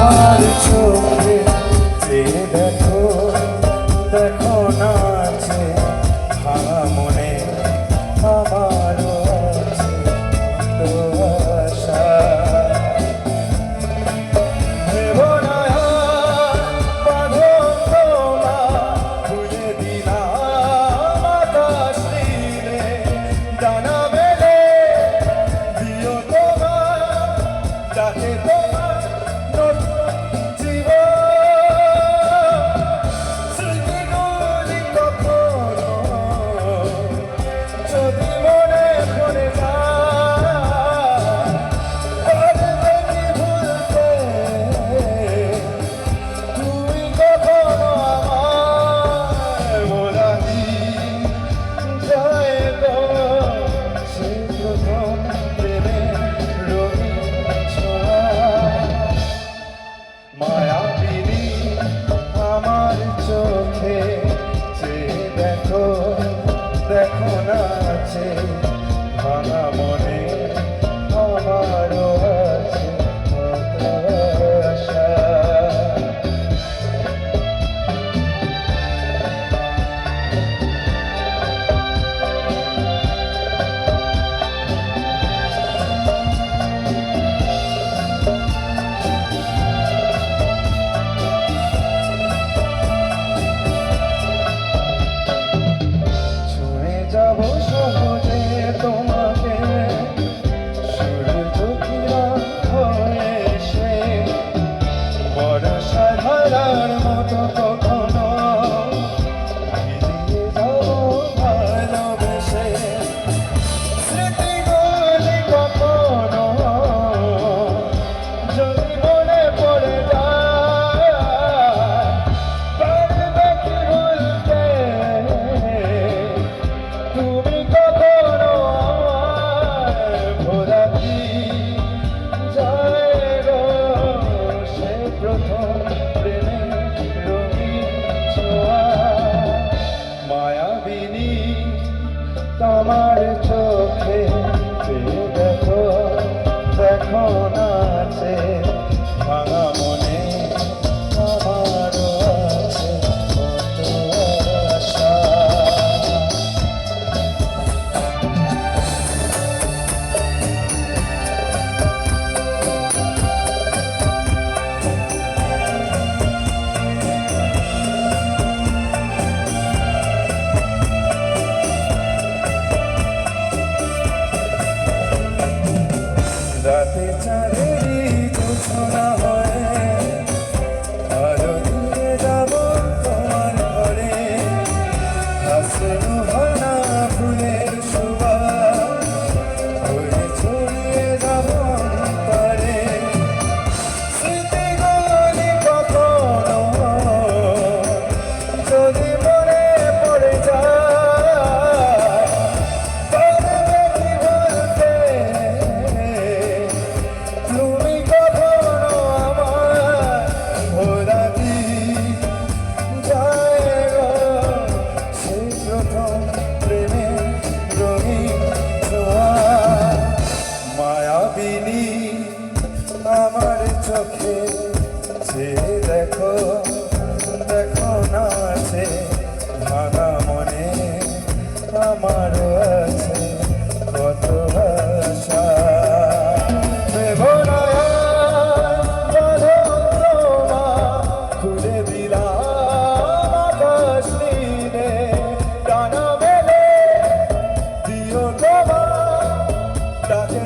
আমার চোখে চেয়ে দেখো, দেখো নাচে ভাঙা মনে আমারও আছে কত আশা। ভেবো না আর বাঁধন তোমার, খুলে দিলাম আকাশ নীলে, ডানা মেলে দিও তোমার ডাকে তোমার নতুন জীবন। স্মৃতিগুলি কখনো যদি মনে পড়ে যায়, পারবে কি ভুলতে তুমি কখনো আমায় ভোলানি যায় গো সেই প্রথম প্রেমের রঙিন ছোঁয়া। মায়াবিনী আমার চোখে চেয়ে দেখো, দেখো নাচে ভাঙা মনে আমারও আছে কত আশা। ছুঁয়ে যাব সহজে তোমাকে, সূর্য কিরণ হয়ে এসে বর্ষা ধারার মতো কখনো ভিজিয়ে যাব ভালোবেসে। স্মৃতিগুলি কখনো যদি মনে পড়ে যায়, পারবে কি ভুলতে তুমি কখনো আমায় ভোলা কি যায় গো সেই প্রথম প্রেমের রঙিন ছোঁয়া। মায়াবিনী তোমার চোখে চেয়ে দেখো, দেখো নাচে ভাঙা মনে আমারও আছে কত আশা। রাতে চাঁদেরই জোছনা হয়ে আলো দিয়ে যাব তোমার ঘরে, হাসলো হানা ফুলের সুবাস হয়ে ছড়িয়ে যাব অন্তরে। স্মৃতিগুলি কখনো যদি মনে পড়ে যায়, পারবে কি বলতে তুমি কখনো আমায় ভোলা কি যায় গো সেই প্রথম প্রেমের রঙিন ছোঁয়া। মায়াবিনী আমার চোখে চেয়ে দেখো, দেখো নাচে ভাঙা মনে আমারও আছে কত আশা। ভেবো না আর বাঁধন তোমার, খুলে দিলাম আকাশ নীলে, ডানা মেলে দিও তোমার ডাকে